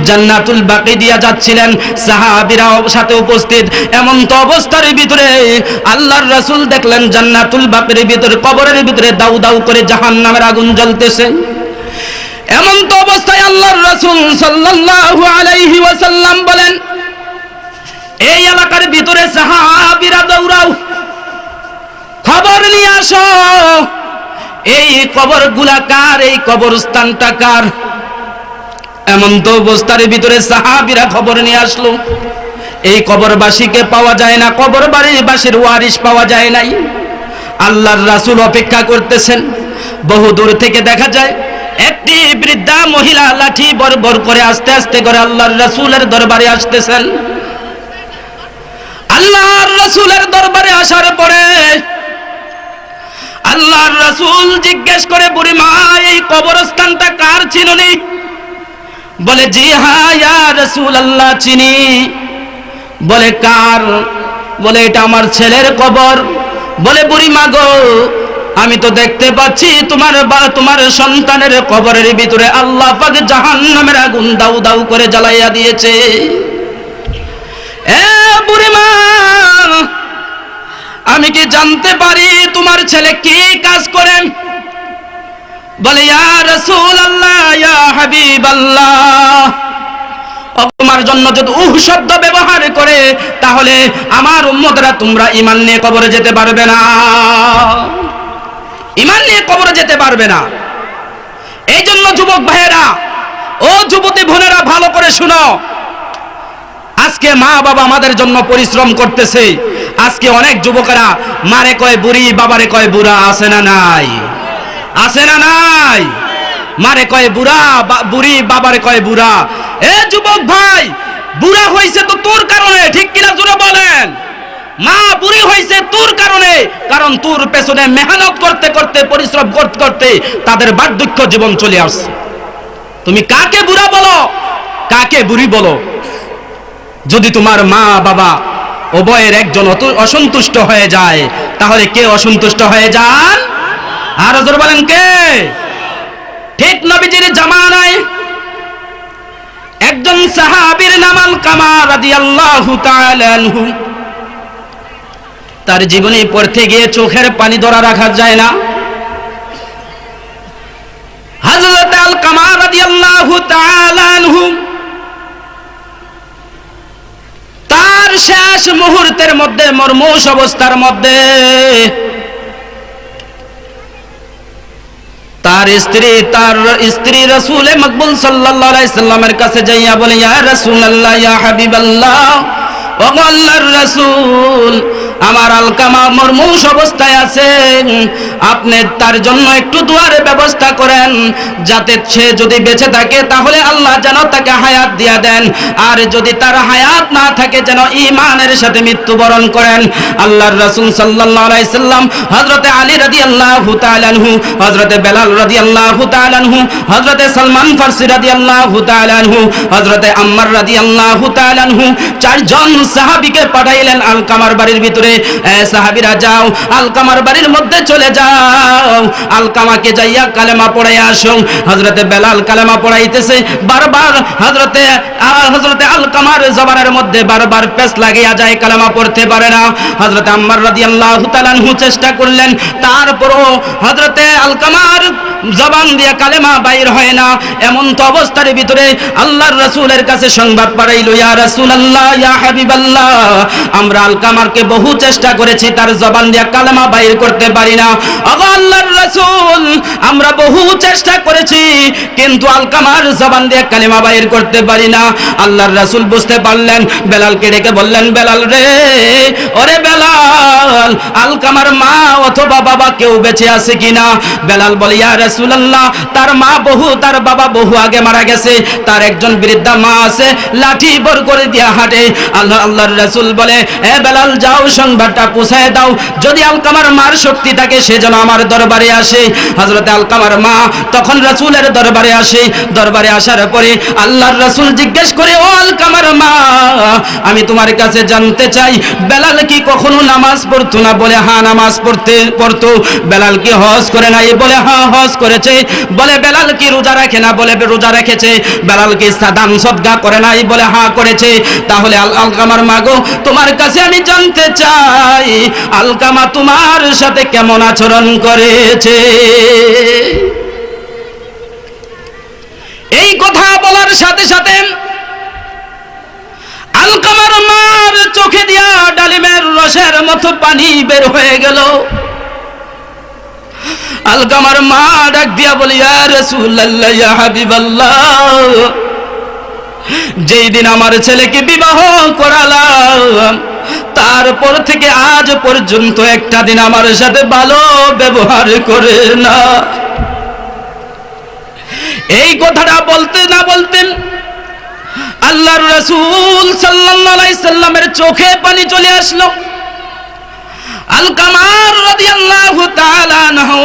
জান্নাতুল বাকি দিয়া যাচ্ছিলেন, সাহাবীরা সাথে উপস্থিত। এমন তো অবস্থার ভিতরে আল্লাহর রাসূল দেখলেন জান্নাতুল বাকির ভিতরে, কবরের ভিতরে দাউ দাউ করে জাহান্নামের আগুন জ্বলতেছে। এমন তো অবস্থায় আল্লাহর রাসূল সাল্লাল্লাহু আলাইহি ওয়াসাল্লাম বলেন, এই এলাকার ভিতরে সাহাবীরা দৌড়াও, খবর নিয়ে আসো, এই কবরগুলা কার, এই কবরস্থানটা কার। এমন তো অবস্থার ভিতরে সাহাবীরা খবর নিয়ে আসলো, এই কবরবাসীকে পাওয়া যায় না, কবরবাসীর ওয়ারিশ পাওয়া যায় নাই। আল্লাহর রাসূল অপেক্ষা করতেছেন। বহু দূর থেকে দেখা যায় একটি বৃদ্ধা মহিলা লাঠি বরবর করে আস্তে আস্তে করে আল্লাহর রাসূলের দরবারে আসতেছেন। আল্লাহর রাসূলের দরবারে আসার পরে আল্লাহর রাসূল জিজ্ঞেস করে, বুড়ি মা, এই কবরস্থানটা কার চিনুনি? বলে, জি হ্যাঁ ইয়া রাসূলুল্লাহ, চিনি। বলে, কার? বলে, এটা আমার ছেলের কবর। বলে, বুড়ি মা গো, আমি তো দেখতে পাচ্ছি তোমার সন্তানের কবরের ভিতরে আল্লাহ পাক জাহান্নামের আগুন দাউ দাউ করে জ্বালাইয়া দিয়েছে। এ বুড়ি মা, আমি কি জানতে পারি তোমার ছেলে কি কাজ করেন? বলে, ইয়া রাসূলুল্লাহ, ইয়া হাবিবাল্লাহ, তোমার জন্য যদি শব্দ ব্যবহার করে তাহলে আমার উম্মতরা তোমরা ঈমান নিয়ে কবরে যেতে পারবে না, ঈমান নিয়ে কবরে যেতে পারবে না। এই জন্য যুবক ভাইয়েরা ও যুবতী বোনেরা, ভালো করে শুনো। আজকে মা বাবা আমাদের জন্য পরিশ্রম করতেছে। আজকে অনেক যুবকেরা মারে কয় বুড়ি, বাবারে কয় বুড়া, আছে না নাই? আছে না নাই? মারে কয় বুড়া, বুড়ি বাবারে কয় বুড়া। এ যুবক ভাই, বুড়া হইছে তো তোর কারণে, ঠিক কিনা জোরে বলেন? মা বুড়ি হইছে তোর কারণে, কারণ তোর পেছনে মেহনত করতে করতে, পরিশ্রম করতে করতে তাদের বার্ধক্য জীবন চলে আসছে। তুমি কাকে বুড়া বলো, কাকে বুড়ি বলো? যদি তোমার মা বাবা উভয়ের একজন অসন্তুষ্ট হয়ে যায়, তাহলে কে অসন্তুষ্ট হয়ে যান? আর জোরে বলেন কে? ঠিক নবীজির জামানায় একজন সাহাবীর নাম আলকামা রাদিয়াল্লাহু তাআলা আনহু, তার জীবনে পড়তে গিয়ে চোখের পানি ধরা রাখা যায় না। হযরত আলকামা রাদিয়াল্লাহু তাআলা আনহু তার শেষ মুহূর্তের মধ্যে, মর্মুষ অবস্থার মধ্যে তার স্ত্রী রাসূলে মকবুল সাল্লাল্লাহু আলাইহি সাল্লামের কাছে যাইয়া বলে, ইয়া রাসূলুল্লাহ, ইয়া হাবিবাল্লাহ, ও আল্লাহর রাসূল, আমার আলকামা মর্মুষ অবস্থায় আছে, আপনি তার জন্য একটু দুয়ারে ব্যবস্থা করেন, যাতে সে যদি বেঁচে থাকে তাহলে আল্লাহ যেন তাকে হায়াত দিয়া দেন, আর যদি তার হায়াত না থাকে যেন ঈমানের সাথে মৃত্যুবরণ করেন। আল্লাহর রাসূল সাল্লাল্লাহু আলাইহি সাল্লাম হযরতে আলী রাদিয়াল্লাহু তাআলা আনহু, হযরতে বেলাল রাদিয়াল্লাহু তাআলা আনহু, হযরতে সালমান ফারসি রাদিয়াল্লাহু তাআলা আনহু, হযরতে আম্মার রাদিয়াল্লাহু তাআলা আনহু, চারজন সাহাবীকে পাঠাইলেন আলকামার বাড়ির ভিতরে। সাহাবীরা যাও, আলকামার বাড়ির মধ্যে চলে যাও, আলকামাকে যাইয়া কালেমা পড়াইয়া আসো। হযরতে বেলাল কালেমা পড়াইতেছে, বারবার হযরতে আলকামার জবানের মধ্যে বারবার পেশ লাগিয়া যায়, কালেমা পড়তে পারে না। হযরতে আম্মার রাদিয়াল্লাহু তাআলা আনহু চেষ্টা করলেন, তারপরও হযরতে আলকামার জবান দিয়ে কালেমা বাইর হয় না। এমন তো অবস্থার ভিতরে আল্লাহর রাসূলের কাছে সংবাদ পাঠাইল, ইয়া রাসূলুল্লাহ, ইয়া হাবিবাল্লাহ, আমরা আলকামারকে বহু চেষ্টা করেছি, তার জবান দিয়ে কালেমা বাইর করতে পারি না। ওগো আল্লাহর রাসূল, আমরা বহু চেষ্টা করেছি, কিন্তু আলকামার জবান দিয়ে কালেমা বাইর করতে পারি না। আল্লাহর রাসূল বুঝতে পারলেন, বেলালকে ডেকে বললেন, বেলাল রে, ওরে বেলাল, আলকামার মা অথবা বাবা কেউ বেঁচে আছে কিনা? বেলাল বলে, ইয়া রাসূলুল্লাহ, তার বাবা বহু আগে মারা গেছে, তার একজন বৃদ্ধা মা আছে, লাঠি বর করে দিয়া হাঁটে। আল্লাহর রাসূল বলে, এ বেলাল, যাও সংবাদটা পৌঁছায় দাও, যদি আলকামার মার শক্তি থাকে সে যেন আমার দরবারে আসে। হযরতে আলকামার মা তখন রাসূলের দরবারে আসে। দরবারে আসার পরে আল্লাহর রাসূল জিজ্ঞেস করে, ও আলকামার মা, আমি তোমার কাছে জানতে চাই, বেলাল কি কখনো নামাজ পড়তো না? বলে, হ্যাঁ নামাজ পড়তো। বেলাল কি হজ করে নাই? বলে, হ্যাঁ হজ করেছে। বলে বেলাল কি রোজা রাখে না? বলে রোজা রেখেছে। বেলাল কি দান সদকা করে নাই? বলে হ্যাঁ করেছে। তাহলে আলকামার মা গো, তোমার কাছে আমি জানতে চাই আলকামা তোমার সাথে কেমন আচরণ করেছে? এই কথা বলার সাথে সাথে আলকামার মার চোখে দিয়া ডালিমের রসের মতো পানি বের হয়ে গেল। আলকামার মা ডাক দিয়া বলি, ইয়া রাসূলুল্লাহ, ইয়া হাবিবাল্লাহ, যেই দিন আমার ছেলেকে বিবাহ করালাম তারপর থেকে আজ পর্যন্ত একটা দিন আমার সাথে ভালো ব্যবহার করে না। এই কথাটা বলতে না বলতেন আল্লাহর রাসূল সাল্লাল্লাহু আলাইহি সাল্লামের চোখে পানি চলে আসলো। আলকামা রাদিয়াল্লাহু তাআলা আনহু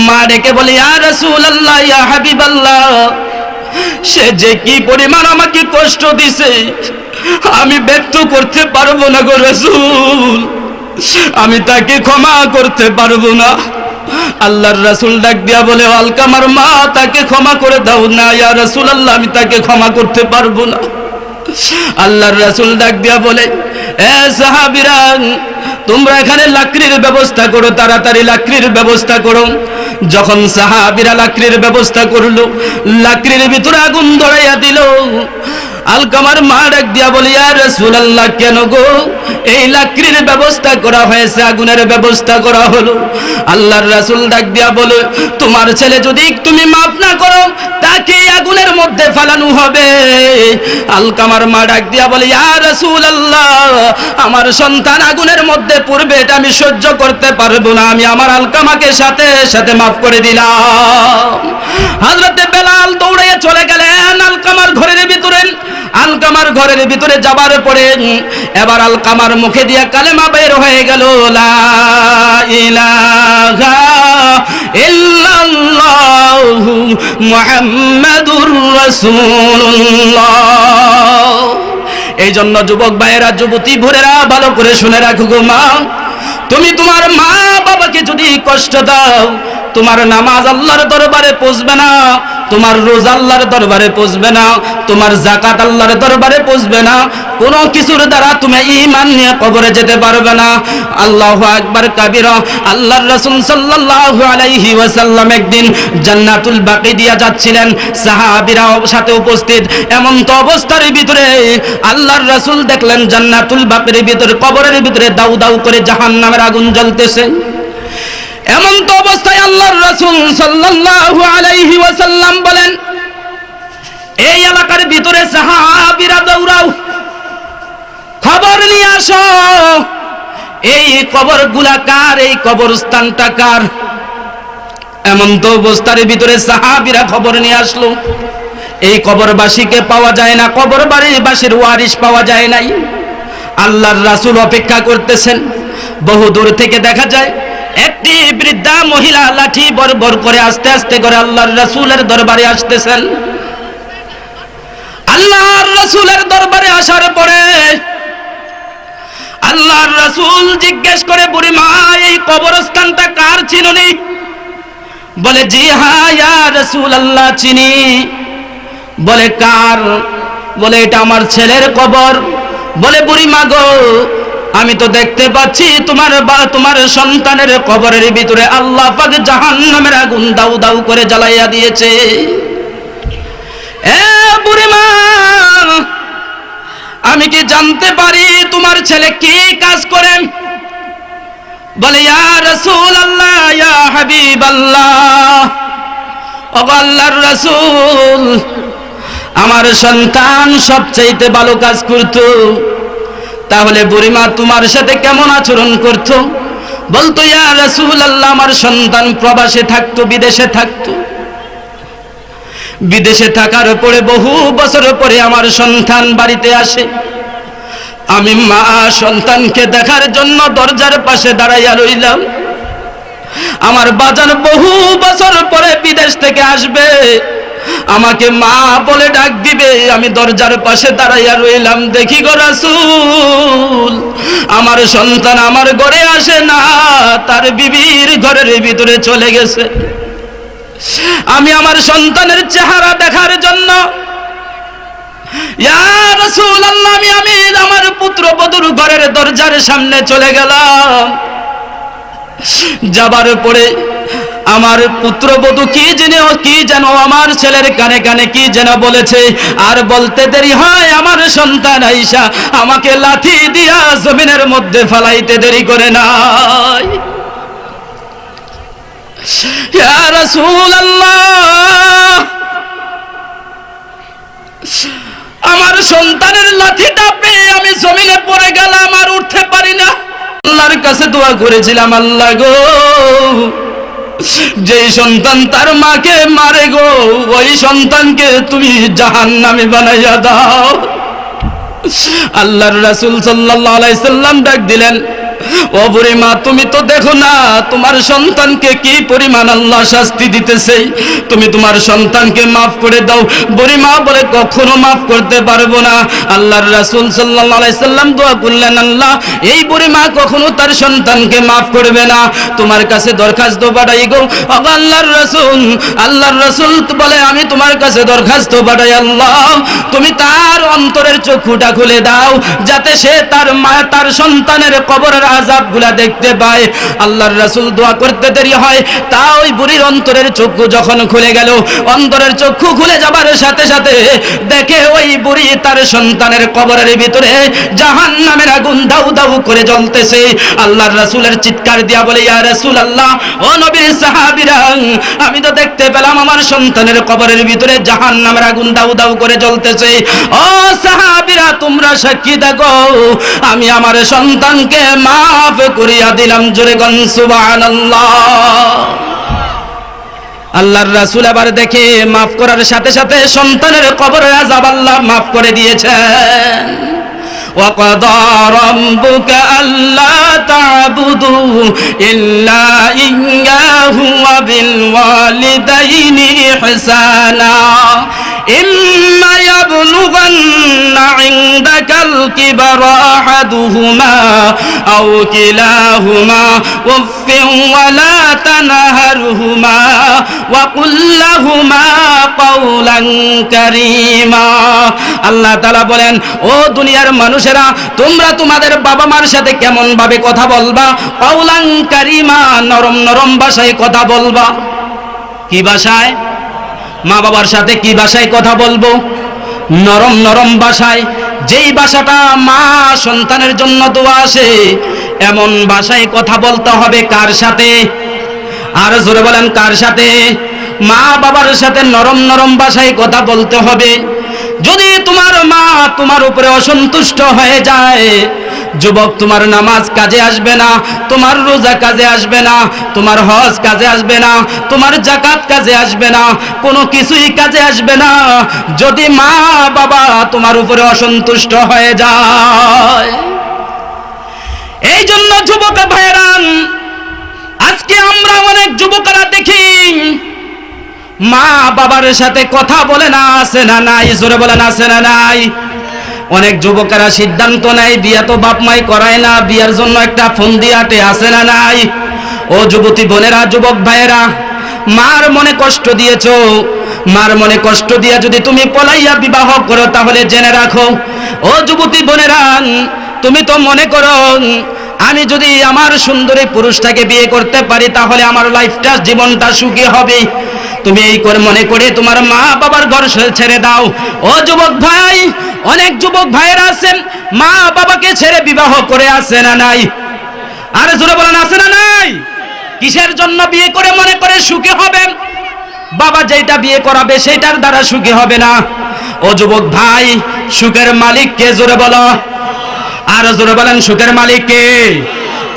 মা ডেকে বলে, ইয়া রাসূলুল্লাহ, ইয়া হাবিবাল্লাহ, সে যে কি পরিমাণ আমাকে কষ্ট দিছে আমি ব্যক্ত করতে পারবো না গো রাসূল, আমি তাকে ক্ষমা করতে পারবো না। আল্লাহর রাসূল ডাক দিয়া বলে, আলকামার মা, তাকে ক্ষমা করে দাও না। ইয়া রাসূলুল্লাহ, আমি তাকে ক্ষমা করতে পারবো না। আল্লাহর রাসূল ডাক দিয়া বলে, এ সাহাবীরা, তোমরা এখানে লাকড়ির ব্যবস্থা করো, তাড়াতাড়ি লাকড়ির ব্যবস্থা করো। যখন সাহাবীরা লাকড়ির ব্যবস্থা করলো, লাকড়ির ভিতরে আগুন ধরাইয়া দিল। আলকামার মা ডাক দিয়া বলে, ইয়া রাসূলুল্লাহ, কেন গো এই লাকড়ির ব্যবস্থা করা হয়েছে, আগুনের ব্যবস্থা করা হলো? আল্লাহর রাসূল ডাক দিয়া বলে, তোমার ছেলে যদি তুমি মাফ না করো তাকে আগুনের মধ্যে ফেলানো হবে। আলকামার মা ডাক দিয়া বলে, ইয়া রাসূলুল্লাহ, আমার সন্তান আগুনের মধ্যে পড়বে, এটা আমি সহ্য করতে পারবো না, আমি আমার আলকামাকে সাথে সাথে মাফ করে দিলাম। হযরতে বেলাল দৌড়ে চলে গেলেন আলকামার ঘরের ভিতরে। আলকামার ঘরের ভিতরে যাবার পরে এবার আলকামার মুখে দিয়া কালেমা বের হয়ে গেল, লা ইলাহা ইল্লাল্লাহু মুহাম্মাদুর রাসূলুল্লাহ। এই জন্য যুবক ভাইয়েরা, যুবতী ভোরেরা, ভালো করে শুনে রাখো গো মা, তুমি তোমার মা বাবাকে যদি কষ্ট দাও, তোমার নামাজ আল্লাহর দরবারে পৌঁছবে না, তোমার রোজা আল্লাহর দরবারে পৌঁছবে না, তোমার যাকাত আল্লাহর দরবারে পৌঁছবে না, কোনো কিছুর দ্বারা তুমি ঈমান নিয়ে কবরে যেতে পারবে না। আল্লাহু আকবার কাবীরা। আল্লাহর রাসূল সাল্লাল্লাহু আলাইহি ওয়াসাল্লাম একদিন জান্নাতুল বাকি দিয়া যাচ্ছিলেন, সাহাবীরা সাথে উপস্থিত। এমন তো অবস্থার ভিতরে আল্লাহর রাসূল দেখলেন জান্নাতুল বাকির ভিতরে, কবরের ভিতরে দাউ দাউ করে জাহান্নামের আগুন জ্বলতেছে। এমন তো অবস্থায় আল্লাহর রাসূল সাল্লাল্লাহু আলাইহি ওয়াসাল্লাম বলেন, এই এলাকার ভিতরে সাহাবীরা দৌড়াও, খবর নিয়ে আসো, এই কবরগুলা কার, এই কবরস্থানটা কার। এমন তো অবস্থার ভিতরে সাহাবীরা খবর নিয়ে আসলো, এই কবরবাসীকে পাওয়া যায় না, কবরবাসীর ওয়ারিশ পাওয়া যায় নাই। আল্লাহর রাসূল অপেক্ষা করতেছেন। বহু দূর থেকে দেখা যায় একটি বৃদ্ধা মহিলা লাঠি বরবর করে আস্তে আস্তে করে আল্লাহর রাসূলের দরবারে আসতেছেন। আল্লাহর রাসূলের দরবারে আসার পরে আল্লাহর রাসূল জিজ্ঞেস করে, বুড়ি মা, এই কবরস্থানটা কার চিনুনি? বলে, জি হ্যাঁ ইয়া রাসূলুল্লাহ, চিনি। বলে, কার? বলে, এটা আমার ছেলের কবর। বলে, বুড়ি মা গো, আমি তো দেখতে পাচ্ছি তোমার সন্তানের কবরের ভিতরে আল্লাহ পাক জাহান্নামের আগুন দাউ দাউ করে জ্বালাইয়া দিয়েছে। এ বুড়ি মা, আমি কি জানতে পারি তোমার ছেলে কি কাজ করে? বলে, ইয়া রাসূলুল্লাহ, ইয়া হাবিবাল্লাহ, ও আল্লাহর রাসূল, আমার সন্তান সবচাইতে ভালো কাজ করতো। তাহলে বুড়িমা তোমার সাথে কেমন আচরণ করতো? বলতো, ইয়া রাসূলুল্লাহ, আমার সন্তান প্রবাসে থাকতো, বিদেশে থাকতো। বিদেশে থাকার পরে বহু বছর পরে আমার সন্তান বাড়িতে আসে। আমি মা সন্তানকে দেখার জন্য দরজার পাশে দাঁড়াইয়া রইলাম। আমার বাজান বহু বছর পরে বিদেশ থেকে আসবে, আমাকে মা বলে ডাক দিবে, আমি দরজার পাশে দাঁড়াইয়া রইলাম। দেখি গো রাসূল, আমার সন্তান আমার ঘরে আসে না, তার বিবির ঘরের ভিতরে চলে গেছে। আমি আমার সন্তানের চেহারা দেখার জন্য ইয়া রাসূলুল্লাহ আমি আমার পুত্রবধূর ঘরের দরজার সামনে চলে গেলাম। যাবার পরে আমার পুত্রবধূ কি যেন আমার ছেলের কানে কানে কি যেন বলেছে, আর বলতে দেরি হয় আমার সন্তান আয়েশা আমাকে লাথি দিয়া জমিনের মধ্যে ফেলাইতে দেরি করে নাই। ইয়া রাসূলুল্লাহ, আমার সন্তানের লাঠিটা পেয়ে আমি জমিনে পড়ে গেলাম, আর উঠতে পারি না। আল্লাহর কাছে দোয়া করেছিলাম, আল্লাহ গো, যে সন্তান তার মাকে মারে গো, ওই সন্তানকে তুমি জাহান্নামে বানাইয়া দাও। আল্লাহর রাসূল সাল্লাল্লাহু আলাইহি সাল্লাম ডাক দিলেন, ও বুড়িমা, তুমি তো দেখো না তোমার সন্তানকে কি পরিমাণ আল্লাহ শাস্তি দিতেছে, তুমি তোমার সন্তানকে মাফ করে দাও। বুড়িমা বলে, কখনো মাফ করতে পারবো না। আল্লাহর রাসূল সাল্লাল্লাহু আলাইহি সাল্লাম দোয়া করলেন, আল্লাহ এই বুড়িমা কখনো তার সন্তানকে মাফ করবে না, তোমার কাছে দরখাস্ত পাঠাই গো। আল্লাহর রাসূল বলে, আমি তোমার কাছে দরখাস্ত পাঠাই, আল্লাহ তুমি তার অন্তরের চক্ষুটা খুলে দাও, যাতে সে তার সন্তানের কবরের আযাবগুলা দেখতে পায়। আল্লাহর রাসূল দোয়া করতে দেরি হয়, তা ওই বুড়ির অন্তরের চক্ষু যখন খুলে গেল, অন্তরের চক্ষু খুলে যাবার সাথে সাথে দেখে ওই বুড়ি তার সন্তানের কবরের ভিতরে জাহান্নামের আগুন দাউ দাউ করে জ্বলতেছে। আল্লাহর রাসূলের চিৎকার দিয়া বলে, ইয়া রাসূলুল্লাহ, ও নবীর সাহাবীরা, আমি তো দেখতে পেলাম আমার সন্তানের কবরের ভিতরে জাহান্নামের আগুন দাউ দাউ করে জ্বলতেছে। ও সাহাবীরা, তোমরা সাক্ষী থাকো, আমি আমার সন্তানকে মাফ করিয়া দিলাম। জোরে গন সুবহানাল্লাহ। আল্লাহর রাসূল আবার দেখে মাফ করার সাথে সাথে সন্তানের কবরের আযাব আল্লাহ মাফ করে দিয়েছেন। وَقَضَى رَبُّكَ أَلَّا تَعْبُدُوا إِلَّا إِيَّاهُ وَبِالْوَالِدَيْنِ إِحْسَانًا إِمَّا يَبْلُغَنَّ عِندَكَ الْكِبَرَ أَحَدُهُمَا أَوْ كِلَاهُمَا أُفٍّ وَلَا تَنْهَرْهُمَا وَقُل لَّهُمَا قَوْلًا كَرِيمًا। আল্লাহ তাআলা বলেন, ও দুনিয়ার মানুষেরা, তোমরা তোমাদের বাবা মার সাথে কেমন ভাবে কথা বলবা? কাউলান কারীমা, নরম নরম ভাষায় কথা বলবা। কি ভাষায়? মা বাবার সাথে কি ভাষায় কথা বলবো? নরম নরম ভাষায়। যেই ভাষাটা মা সন্তানের জন্য দোয়া আসে, এমন ভাষায় কথা বলতে হবে। কার সাথে? আর জোরে বলেন, কার সাথে? মা বাবার সাথে নরম নরম ভাষায় কথা বলতে হবে। যদি তোমার মা তোমার উপরে অসন্তুষ্ট হয়ে যায়, যুবক, তোমার নামাজ কাজে আসবে না, তোমার রোজা কাজে আসবে না, তোমার হজ কাজে আসবে না, তোমার যাকাত কাজে আসবে না, কোনো কিছুই কাজে আসবে না, যদি মা বাবা তোমার উপরে অসন্তুষ্ট হয়ে যায়। এই জন্য যুবক ভাইয়েরা, আজকে আমরা অনেক যুবকরা দেখি মা বাবার সাথে কথা বলে না, আছে না নাই? জোরে বলেন, আছে না নাই? অনেক যুবকেরা সিদ্ধান্ত নেয় বিয়া তো বাপ মাই করায় না, বিয়ার জন্য একটা ফোন দিয়াতে, আছে না নাই? ও যুবতী বোনেরা, যুবক ভাইয়েরা, মার মনে কষ্ট দিয়েছো, মার মনে কষ্ট দিয়া যদি তুমি পলাইয়া বিবাহ করো, তাহলে জেনে রাখো, ও যুবতী বোনেরা, তুমি তো মনে করো আমি যদি আমার সুন্দরী পুরুষটাকে বিয়ে করতে পারি, তাহলে আমার লাইফটা, জীবনটা সুখী হবে। তুমি এই করে মনে করে তোমার মা বাবার ঘর ছেড়ে দাও। ও যুবক ভাই, অনেক যুবক ভাইয়েরা আছেন মা বাবাকে ছেড়ে বিবাহ করে, আছে না নাই? আরে জোরে বলেন, আছে না নাই? কিসের জন্য বিয়ে করে মনে করে সুখী হবে? বাবা যেটা বিয়ে করাবে সেটার দ্বারা সুখী হবে না। ও যুবক ভাই, সুখের মালিক কে? জোরে বলো। আর জোরে বলেন, সুখের মালিক কে?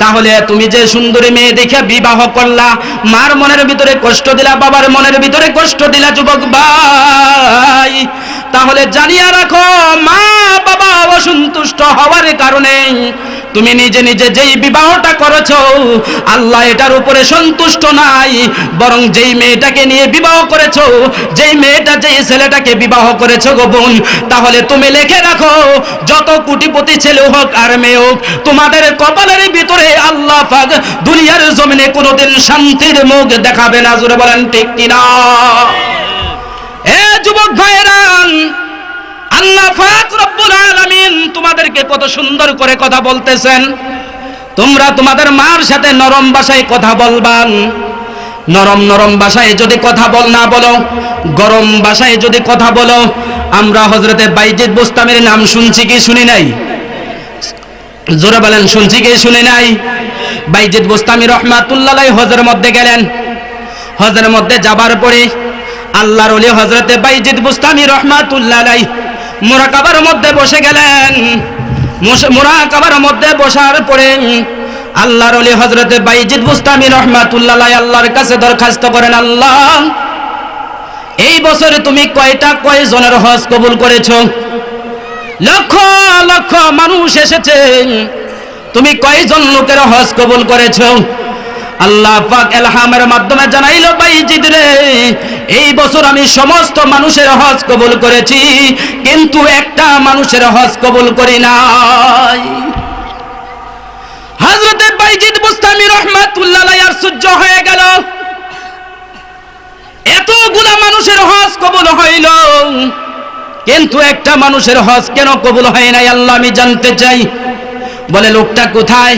তাহলে তুমি যে সুন্দরী মেয়ে দেখে বিবাহ করলা, মার মনের ভিতরে কষ্ট দিলা, বাবার মনের ভিতরে কষ্ট দিলা, যুবক ভাই, তাহলে জানিয়া রাখো, মা বাবা অসন্তুষ্ট হওয়ার কারণে তুমি নিজে নিজে যেই বিবাহটা করেছো আল্লাহ এটার উপরে সন্তুষ্ট নাই, বরং যেই মেয়েটাকে নিয়ে বিবাহ করেছো, যেই মেয়েটা যেই ছেলেটাকে বিবাহ করেছো গো বোন, তাহলে তুমি লিখে রাখো যত কোটিপতি ছেলে হোক আর মেয়ে হোক, তোমাদের কপালের ভিতরে আল্লাহ পাক দুনিয়ার জমিনে কোনোদিন শান্তির মুখ দেখাবে না। জোরে বলেন ঠিক কিনা? এ যুবক ভাইরা, আল্লাহ পাক রব্বুল আলামিন তোমাদেরকে কত সুন্দর করে কথা বলতেছেন। তোমরা তোমাদের মার সাথে নরম ভাষায় কথা বলবা। নরম নরম ভাষায় যদি কথা না বলো, গরম ভাষায় যদি কথা বলো। আমরা হযরতে বাইজিদ বুস্তামির নাম শুনছি কি শুনি নাই? জোরে বলেন, শুনছি কি শুনি নাই? বাইজিদ বুস্তামি রাহমাতুল্লাহ আলাইহি হজের মধ্যে গেলেন। হজের মধ্যে যাবার পরে আল্লাহর ওলি হযরতে বাইজিদ বুস্তামি রাহমাতুল্লাহ আলাইহি মুরাকাবার মধ্যে বসে গেলেন। মুরাকাবার মধ্যে বসার পরে আল্লাহর ওলি হযরতে বাইজিদ বুস্তামি রাহমাতুল্লাহ আলাইহি আল্লাহর কাছে দরখাস্ত করেন, আল্লাহ এই বছরে তুমি কয়জনের হজ কবুল করেছো? লক্ষ লক্ষ মানুষ এসেছে, তুমি কয়জন লোকের হজ কবুল করেছো? আল্লাহ পাক ইলহামের মাধ্যমে জানাইলো, বাইজিদ রে, এই বছর আমি সমস্ত মানুষের হজ কবুল করেছি, কিন্তু একটা মানুষের হজ কবুল করি নাই। হযরতে বাইজিদ বুস্তামি রাহমাতুল্লাহ আলাইহি আশ্চর্য হয়ে গেল, এতগুলা মানুষের হজ কবুল হইল, কিন্তু একটা মানুষের হজ কেন কবুল হয় নাই? আল্লাহ আমি জানতে চাই। বলে লোকটা কোথায়?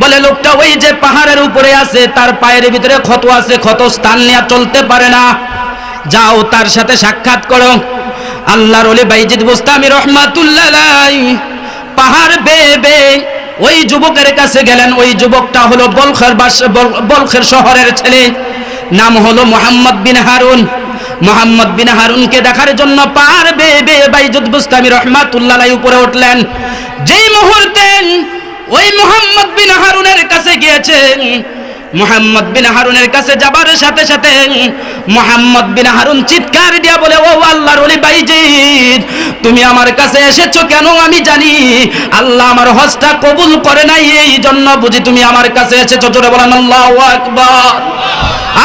বলে লোকটা ওই যে পাহাড়ের উপরে আছে, তার পায়ের ভিতরে ক্ষত আছে, ক্ষত স্থান নিয়ে চলতে পারে না, যাও তার সাথে সাক্ষাৎ করো। আল্লাহর ওলি বাইজিদ বুস্তামি রাহমাতুল্লাহ আলাইহি পাহাড় বেয়ে বেয়ে ওই যুবকের কাছে গেলেন। ওই যুবকটা হলো বলখের শহরের ছেলে, নাম হলো মুহাম্মদ বিন হারুন। মুহাম্মদ বিন হারুনকে দেখার জন্য পাহাড় বেয়ে বেয়ে বাইজিদ বুস্তামি রাহমাতুল্লাহ আলাইহি উপরে উঠলেন। যেই মুহূর্তে ওই মুহাম্মদ বিন হারুনের কাছে গিয়েছেন, মুহাম্মদ বিন হারুনের কাছে যাবার সাথে সাথে মুহাম্মদ বিন হারুন চিৎকার দিয়া বলে, ও আল্লাহর ওলি বাইজিদ, তুমি আমার কাছে এসেছো কেন? আমি জানি আল্লাহ আমার হজটা কবুল করে নাই, এই জন্য বুঝি তুমি আমার কাছে এসেছো। জোরে বলেন আল্লাহু আকবার,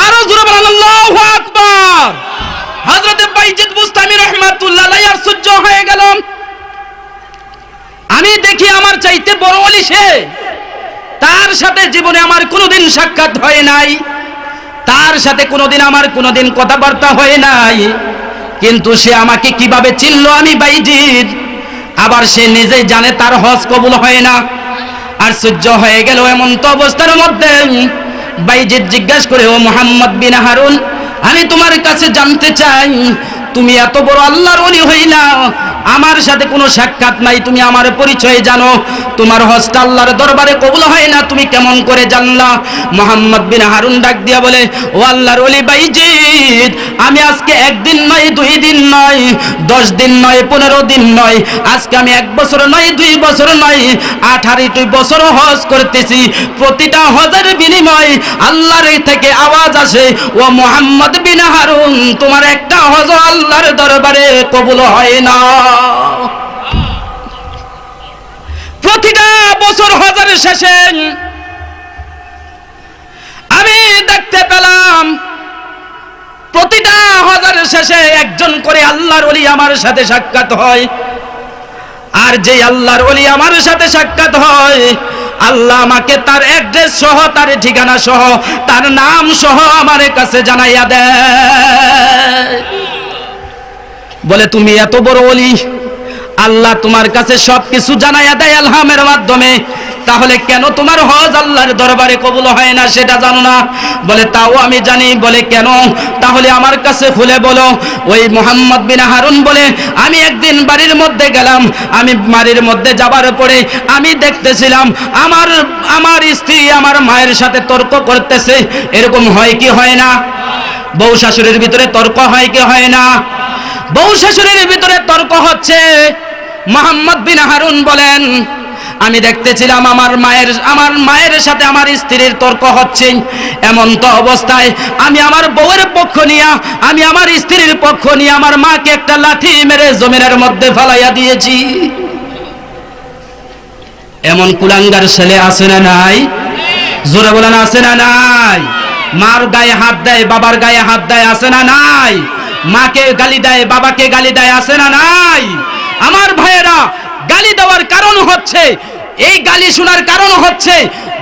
আরো জোরে বলেন আল্লাহু আকবার। হযরতে বাইজিদ বুস্তামি রাহমাতুল্লাহ আলাইহি আশ্চর্য হয়ে গেল, আমি দেখি আমার চাইতে বড় ওলি সে, তার সাথে জীবনে আমার কোনোদিন সাক্ষাৎ হয় নাই, তার সাথে কোনোদিন আমার কোনোদিন কথাবার্তা হয় নাই, কিন্তু সে আমাকে কিভাবে চিনলো আমি বাইজিদ? আবার সে নিজেই জানে তার হজ কবুল হয় না। আশ্চর্য হয়ে গেল। এমন তো অবস্থার মধ্যে বাইজিদ জিজ্ঞাসা করে, ও মুহাম্মদ বিন হারুন, আমি তোমার কাছে জানতে চাই, তুমি এত বড় আল্লাহর ওলি হইলা, আমার সাথে কোনো সাক্ষাৎ নাই, তুমি আমার পরিচয় জানো, তোমার হজটা আল্লাহর দরবারে কবুল হয় না, তুমি কেমন করে জানলা? মুহাম্মদ বিন হারুন ডাক দিয়া বলে, ও আল্লাহর ওলি বাইজিদ, আমি আজকে একদিন নয়, 2 দিন নয়, 10 দিন নয়, 15 দিন নয়, আজকে আমি 1 বছর নয়, 2 বছর নয়, 18 বছর হজ করতেছি। প্রতিটা হজের বিনিময় আল্লাহর থেকে আওয়াজ আসে, ও মুহাম্মদ বিন হারুন, তোমার একটা হজ আল্লাহর দরবারে কবুল হয় না। প্রতিটা বছর হজের শেষে আমি দেখতে পেলাম, প্রতিটা হজের শেষে একজন করে আল্লাহর ওলি আমার সাথে সাক্ষাৎ হয়। আর যে আল্লাহর ওলি আমার সাথে সাক্ষাৎ হয়, আল্লাহ আমাকে তার অ্যাড্রেস সহ, তার ঠিকানা সহ, তার নাম সহ আমার কাছে জানাইয়া দেয়। বলে তুমি এত বড় ওলি, আল্লাহ তোমার কাছে সবকিছু জানাইয়া দেয় ইলহামের মাধ্যমে, তাহলে কেন তোমার হজ আল্লাহর দরবারে কবুল হয় না সেটা জানো না? বলে তাও আমি জানি। বলে কেন? তাহলে আমার কাছে খুলে বলো। ওই মুহাম্মদ বিন হারুন বলে, আমি একদিন বাড়ির মধ্যে গেলাম, আমি বাড়ির মধ্যে যাবার পরে আমি দেখতেছিলাম আমার স্ত্রী আমার মায়ের সাথে তর্ক করতেছে। এরকম হয় কি হয় না? বউ শাশুড়ির ভিতরে তর্ক হয় কি হয় না? বউ শাশুড়ির ভিতরে তর্ক হচ্ছে। মুহাম্মদ বিন হারুন বলেন, আমি দেখতেছিলাম আমার মায়ের সাথে আমার স্ত্রীর তর্ক হচ্ছে। এমন তো অবস্থায় আমি আমার বউয়ের পক্ষ নিয়ে, আমি আমার স্ত্রীর পক্ষ নিয়ে আমার মাকে একটা লাঠি মেরে জমিনের মধ্যে ফেলাইয়া দিয়েছি। এমন কুলাঙ্গার ছেলে আছে না নাই? জোরে বলেন আছে না নাই? মার গায়ে হাত দেয়, বাবার গায়ে হাত দেয়, আছে না নাই? মাকে গালি দেয়, বাবাকে গালি দেয়, আছে না নাই? আমার ভাইয়েরা, গালি দেওয়ার কারণ হচ্ছে, এই গালি শোনার কারণ হচ্ছে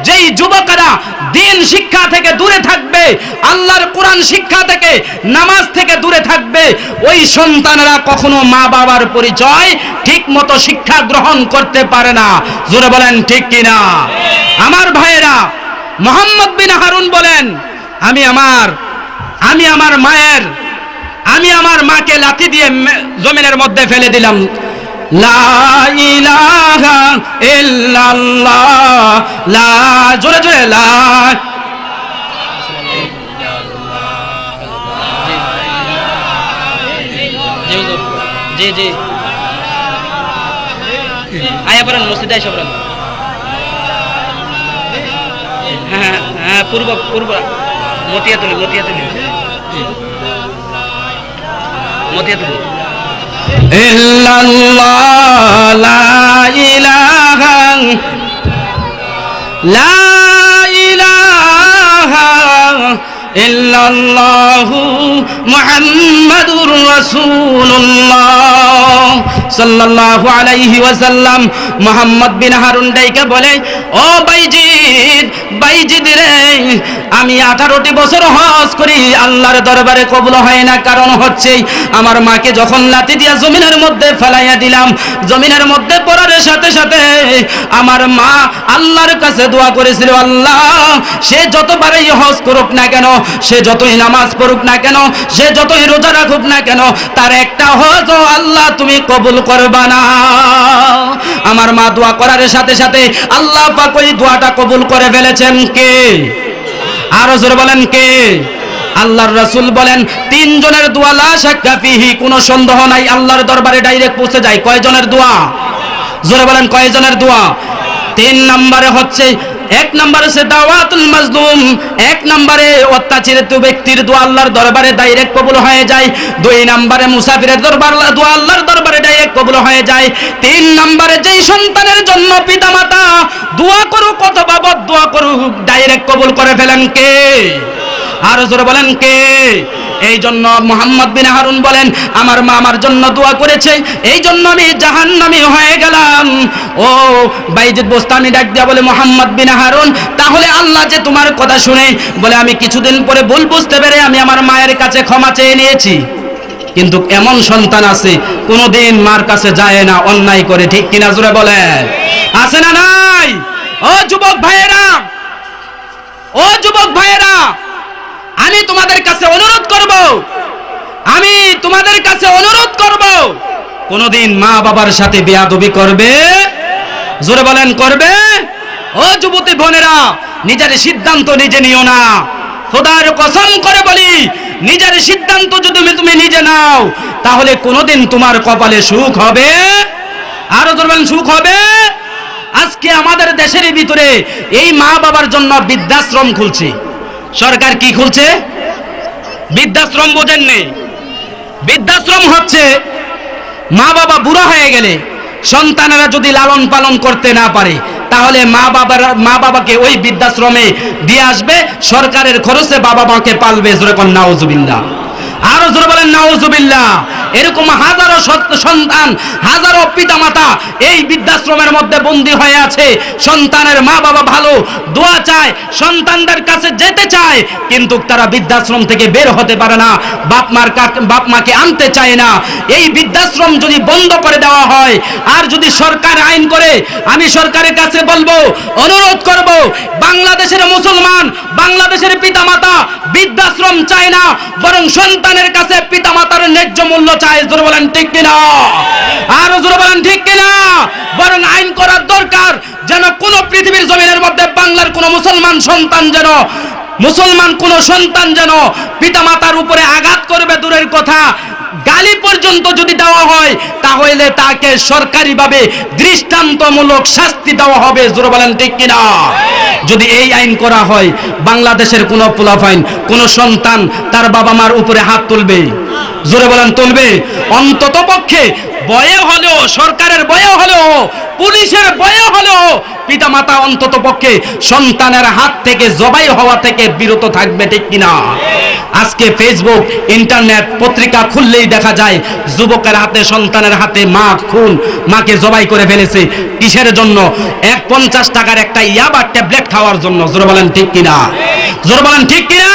যেই যুবকেরা দিন শিক্ষা থেকে দূরে থাকবে, আল্লাহর কোরআন শিক্ষা থেকে, নামাজ থেকে দূরে থাকবে, ওই সন্তানেরা কখনো মা বাবার পরিচয় ঠিক মতো শিক্ষা গ্রহণ করতে পারে না। জোরে বলেন ঠিক কিনা? আমার ভাইয়েরা, মোহাম্মদ বিন হারুন বলেন, আমি আমার মাকে লাথি দিয়ে জমিনের মধ্যে ফেলে দিলাম। লা ইলাহা ইল্লাল্লাহ, লা, জোরে জোরে লা, জি জি আয়া পড়েন, মসজিদে এসে পড়েন। হ্যাঁ হ্যাঁ, পূর্ব মতিয়া তুলি ইল্লাল্লাহ, লা ইলাহা ইল্লাল্লাহু মুহাম্মাদুর রাসূলুল্লাহ সাল্লাল্লাহু আলাইহি ওয়াসাল্লাম মুহাম্মদ বিন হারুন ডাইকা বলে, ও বাইজিদ রে, আমি 18টি বছর হজ করি, আল্লাহর দরবারে কবুল হয় না। কারণ হচ্ছে আমার মাকে যখন লাথি দিয়া জমিনের মধ্যে ফেলাইয়া দিলাম, জমিনের মধ্যে পড়ার সাথে সাথে আমার মা আল্লাহর কাছে দোয়া করেছিল, আল্লাহ সে যতবারই হজ করুক না কেন, সে যতই নামাজ পড়ুক না কেন, সে যতই রোজা রাখুক না কেন, তার একটা হজ আল্লাহ তুমি কবুল করবা না। আমার মা দোয়া করার সাথে সাথে আল্লাহ পাক ওই দোয়াটা কবুল করে ফেলেছেন। কে? আরো জোরে বলেন কে? আল্লাহর রাসূল বলেন, 3 জনের দোয়া লা শাক্কা ফিহি, কোনো সন্দেহ নাই আল্লাহর দরবারে ডাইরেক্ট পৌঁছে যায়। কয় জনের দোয়া? জোরে বলেন কয় জনের দোয়া? 3 নম্বরে হচ্ছে, 1 নম্বরে হচ্ছে দাওয়াতুল মাজলুম, 1 নম্বরে অত্যাচারিত ব্যক্তির দোয়া আল্লাহর দরবারে ডাইরেক্ট কবুল হয়ে যায়। 2 নম্বরে মুসাফিরের দোয়া আল্লাহর দরবারে ডাইরেক্ট কবুল হয়ে যায়। 3 নম্বরে যেই সন্তানের জন্য পিতামাতা দোয়া করুক অথবা বদদোয়া করুক, ডাইরেক্ট কবুল করে ফেলেন কে? আর জোরে বলেন কে? এই জন্য মুহাম্মদ বিন হারুন বলেন, আমার মা আমার জন্য দোয়া করেছে, এই জন্য আমি জাহান্নামী হয়ে গেলাম। ও বাইজিদ বোস্তামি ডাক দিয়া বলে, মুহাম্মদ বিন হারুন, তাহলে আল্লাহ যে তোমার কথা শুনে, বলে আমি কিছুদিন পরে ভুল বুঝতে পেরে আমি আমার মায়ের কাছে ক্ষমা চেয়ে নিয়েছি। কিন্তু এমন সন্তান আছে কোনোদিন মার কাছে যায় না, অন্যায় করে, ঠিক কিনা জোরে বলেন? আছে না নাই? ও যুবক ভাইয়েরা, আমি তোমাদের কাছে অনুরোধ করব, কোনদিন মা বাবার সাথে বেয়াদবি করবে? জোরে বলেন করবে? ও যুবতী বোনেরা, নিজের সিদ্ধান্ত নিজে নিও না। খোদার কসম করে বলি, নিজের সিদ্ধান্ত যদি তুমি নিজে নাও, তাহলে কোনদিন তোমার কপালে সুখ হবে। আরো জোরে বলেন সুখ হবে। আজকে আমাদের দেশের ভিতরে এই মা বাবার জন্য বৃদ্ধাশ্রম খুলছে। সরকার কি খুলছে? বৃদ্ধাশ্রম। বোঝেন নেই? বৃদ্ধাশ্রম হচ্ছে মা বাবা বুড়া হয়ে গেলে সন্তানেরা যদি লালন পালন করতে না পারে, তাহলে মা বাবাকে ওই বৃদ্ধাশ্রমে দিয়ে আসবে, সরকারের খরচে বাবা মাকে পালবে। জোরে কোন নাউজুবিল্লাহ। আরো জোরে বলেন নাউজুবিল্লাহ। এরকম হাজারো সন্তান, হাজারো পিতামাতা এই বৃদ্ধাশ্রমের মধ্যে বন্দী হয়ে আছে। সন্তানের মা বাবা ভালো দোয়া চায়, সন্তানদের কাছে যেতে চায়, কিন্তু তারা বৃদ্ধাশ্রম থেকে বের হতে পারে না, বাপ মাকে আনতে চায় না। এই বৃদ্ধাশ্রম যদি বন্ধ করে দেওয়া হয়, আর যদি সরকার আইন করে, আমি সরকারের কাছে বলবো, অনুরোধ করব, বাংলাদেশের মুসলমান, বাংলাদেশের পিতামাতা বৃদ্ধাশ্রম চায় না, বরং সন্তানের কাছে পিতামাতার ন্যায্য মূল্য চায়। জোরে বলেন ঠিক কিনা? আর জোরে বলেন ঠিক কিনা? বরং আইন করার দরকার, যেন কোন পৃথিবীর জমিনের মধ্যে বাংলার কোন মুসলমান সন্তান যেন পিতামাতার উপরে আঘাত করবে দূরের কথা, গালি পর্যন্ত যদি দেওয়া হয়, তাহলে তাকে সরকারিভাবে দৃষ্টান্তমূলক শাস্তি দেওয়া হবে। জোরে বলেন ঠিক কিনা? যদি এই আইন করা হয়, বাংলাদেশের কোন পোলাপাইন, কোন সন্তান তার বাবা মার উপরে হাত তুলবে? জোরে বলেন তুলবে? অন্তত পক্ষে বয়ে হলেও সরকারের ভয়ে হলেও, পুলিশের ভয়ে হলেও পিতামাতা অন্তত পক্ষে সন্তানের হাত থেকে জবাই হওয়া থেকে বিরত থাকবে, ঠিক কিনা? আজকে ফেসবুক, ইন্টারনেট, পত্রিকা খুললেই দেখা যায় যুবকের হাতে, সন্তানের হাতে মা খুন, মাকে জবাই করে ফেলেছে। কিসের জন্য? 50 টাকার একটা ইয়াবা ট্যাবলেট খাওয়ার জন্য। জোরে বলেন ঠিক কিনা? জোরে বলেন ঠিক কিনা?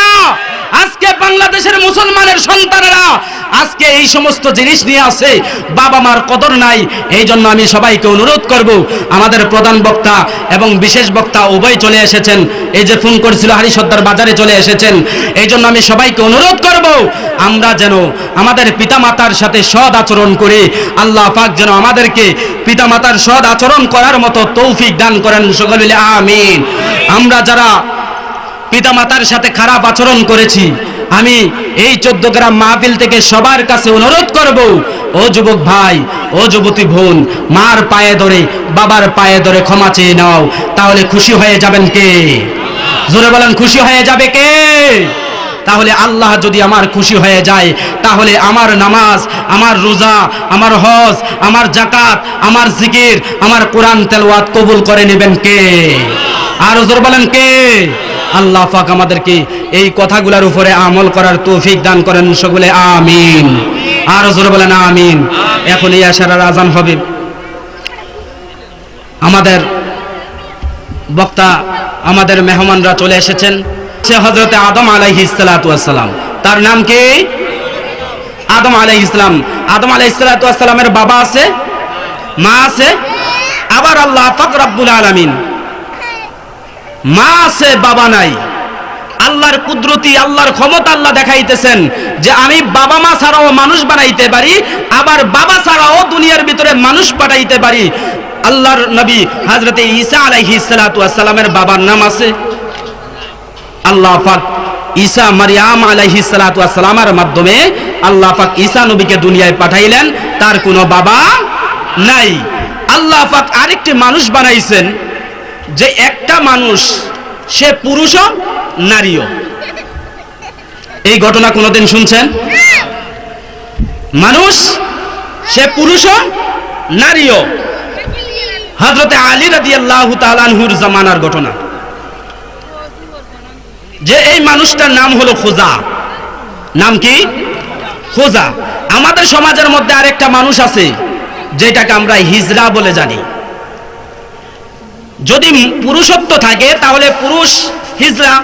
আজকে বাংলাদেশের মুসলমানের সন্তানেরা আজকে এই সমস্ত জিনিস নিয়ে আছে, বাবা মার কদর নাই। এই জন্য আমি সবাইকে অনুরোধ করব, আমাদের প্রধান বক্তা এবং বিশেষ বক্তা উভয় চলে এসেছেন, এই যে ফোন করেছিল হারিসর্দার বাজারে চলে এসেছেন। এই জন্য আমি সবাইকে অনুরোধ করব, আমরা যেন আমাদের পিতামাতার সাথে সৎ আচরণ করি। আল্লাহ পাক যেন আমাদেরকে পিতামাতার সৎ আচরণ করার মতো তৌফিক দান করেন, সকলে বলি আমিন। আমরা যারা পিতামাতার সাথে খারাপ আচরণ করেছি, আমি এই 14 গ্রাম মাহফিল থেকে সবার কাছে অনুরোধ করব, ও যুবক ভাই, ও যুবতী বোন, মার পায়ে ধরে, বাবার পায়ে ধরে ক্ষমা চেয়ে নাও, তাহলে খুশি হয়ে যাবেন কে? জোরে বলেন, খুশি হয়ে যাবে কে? তাহলে আল্লাহ যদি আমার খুশি হয়ে যায়, তাহলে আমার নামাজ, আমার রোজা, আমার হজ, আমার যাকাত, আমার জিকির, আমার কোরআন তেলাওয়াত কবুল করে নেবেন কে? আর জোরে বলেন কে? আল্লাহ পাক আমাদেরকে এই কথাগুলোর উপরে আমল করার তৌফিক দান করেন, সকলে আমিন। আর জোরে বলেন আমিন। এখন এই আশারার আজান হবে। আমাদের বক্তা, আমাদের মেহমানরা চলে এসেছেন। সে হযরতে আদম আলাইহিস সালাতু ওয়াস সালাম। তার নাম কি? আদম আলাইহিস সালাম। আদম আলাইহিস সালাতু ওয়াস সালামের বাবা আছে, মা আছে, আবার আল্লাহ পাক রব্বুল আলামিন মা আছে, বাবা নাই। আল্লাহর কুদরতি, আল্লাহর ক্ষমতা আল্লাহ দেখাইতেছেন যে আমি বাবা মা ছাড়াও মানুষ বানাইতে পারি, আবার বাবা ছাড়াও দুনিয়ার ভিতরে মানুষ পাঠাইতে পারি। আল্লাহর নবী হযরতে ঈসা আলাইহিস সালাতু ওয়াস সালামের বাবার নাম আছে। আল্লাহ পাক ঈসা মারইয়াম আলাইহিস সালাতু ওয়াস সালামের মাধ্যমে আল্লাহ পাক ঈসা নবীকে দুনিয়ায় পাঠাইলেন, তার কোনো বাবা নাই। আল্লাহ পাক আরেকটি মানুষ বানাইছেন, যে একটা মানুষ, সে পুরুষও নারীও। এই ঘটনা কোনোদিন শুনছেন? মানুষ, সে পুরুষও নারীও। হযরতে আলী রাদিয়াল্লাহু তাআলা আনহুর জামানার ঘটনা, যে এই মানুষটার নাম হলো খোজা। নাম কি? খোজা। আমাদের সমাজের মধ্যে আরেকটা মানুষ আছে, যেটাকে আমরা হিজড়া বলে জানি। যদি পুরুষত্ব থাকে তাহলে পুরুষ হিজড়া,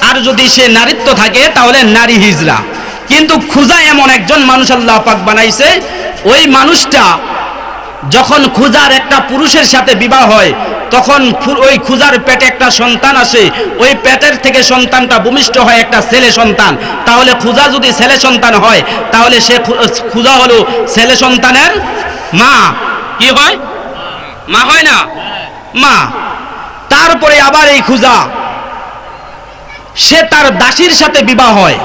আর যদি সে নারীত্ব থাকে তাহলে নারী হিজড়া। কিন্তু খুজা এমন একজন মানুষ আল্লাহ পাক বানাইছে, ওই মানুষটা যখন খুজার একটা পুরুষের সাথে বিবাহ হয়, তখন ওই খুজার পেটে একটা সন্তান আসে, ওই পেটের থেকে সন্তানটা ভূমিষ্ঠ হয় একটা ছেলে সন্তান। তাহলে খুজা যদি ছেলে সন্তান হয়, তাহলে সে খুজা হলো ছেলে সন্তানের মা। কি হয়? মা হয় না? মা। তারপরে আবার এই খুজা, সে তার দাসীর সাথে বিবাহ হয়।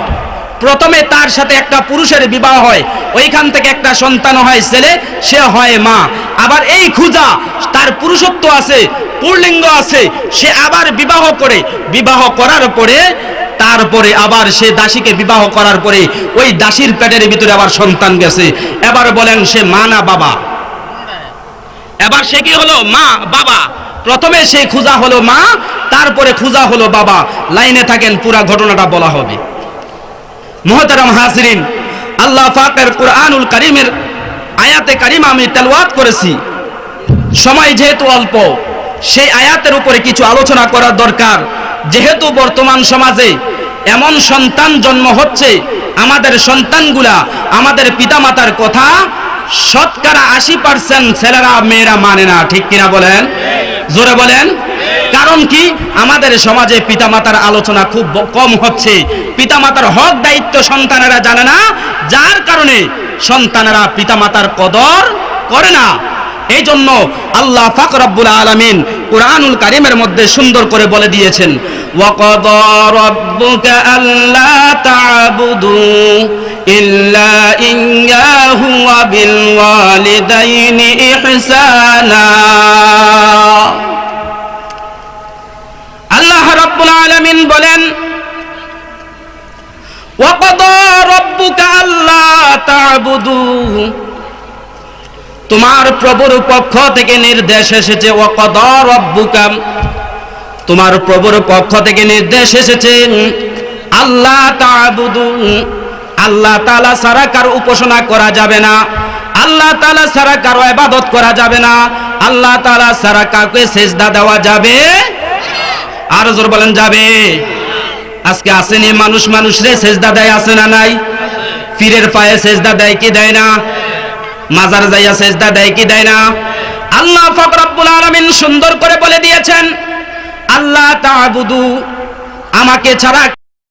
প্রথমে তার সাথে একটা পুরুষের বিবাহ হয়, ওইখান থেকে একটা সন্তান হয় ছেলে, সে হয় মা। আবার এই খুজা, তার পুরুষত্ব আছে, পুল্লিঙ্গ আছে, সে আবার বিবাহ করে, বিবাহ করার পরে তারপরে আবার সে দাসীকে বিবাহ করার পরে ওই দাসীর পেটের ভিতরে আবার সন্তান গেছে। এবার বলেন সে মা না বাবা? এবার সে কি হলো? মা বাবা। প্রথমে সে খুজা হলো মা, তারপরে খুজা হলো বাবা। লাইনে থাকেন, পুরা ঘটনাটা বলা হবে। মুহতারাম হাজিরিন, আল্লাহ পাকের কুরআনুল কারীমের আয়াতে কারিমা আমি তেলাওয়াত করেছি। সময় যেহেতু অল্প, সেই আয়াতের উপরে কিছু আলোচনা করার দরকার। যেহেতু বর্তমান সমাজে এমন সন্তান জন্ম হচ্ছে, আমাদের সন্তানগুলা আমাদের পিতামাতার কথা 80% ছেলেরা মেয়েরা মানে না, ঠিক কিনা বলেন? জোরে বলেন। কারণ কি? আমাদের সমাজে পিতামাতার আলোচনা খুব কম হচ্ছে। পিতামাতার হক দায়িত্ব সন্তানেরা জানে না, যার কারণে সন্তানেরা পিতামাতার কদর করে না। এই জন্য আল্লাহ পাক রব্বুল আলামিন কুরআনুল কারীমের মধ্যে সুন্দর করে বলে দিয়েছেন, ওয়াকাদা রাব্বুকা আল্লা তা'বুদু ইল্লা ইয়্যাহু ওয়া বিল ওয়ালিদাইনি ইহসানা। আল্লাহ রাব্বুল আলামিন বলেন, ওয়াকাদা রাব্বুকা আল্লা তা'বুদু, তোমার প্রভুর পক্ষ থেকে নির্দেশ এসেছে, ওয়াকাদা রাব্বুকা, তোমার প্রভুর পক্ষ থেকে নির্দেশ এসেছে, আল্লাহ তা'বুদু, আল্লাহ তাআলা ছাড়া কারো উপাসনা করা যাবে না, আল্লাহ তাআলা ছাড়া কারো ইবাদত করা যাবে না, আল্লাহ তাআলা ছাড়া কাউকে সিজদা দেওয়া যাবে, আর জোর বলেন যাবে। আজকে আসেনি মানুষরে সিজদা দেয়, আছে না নাই? পীরের পায়ে সিজদা দেয় কি দেয় না? মাজার যাইয়া সিজদা দেয় কি দেয় না? আল্লাহ পাক রব্বুল আলামিন সুন্দর করে বলে দিয়েছেন, আল্লাহ তা'বুদু, আমাকে ছাড়া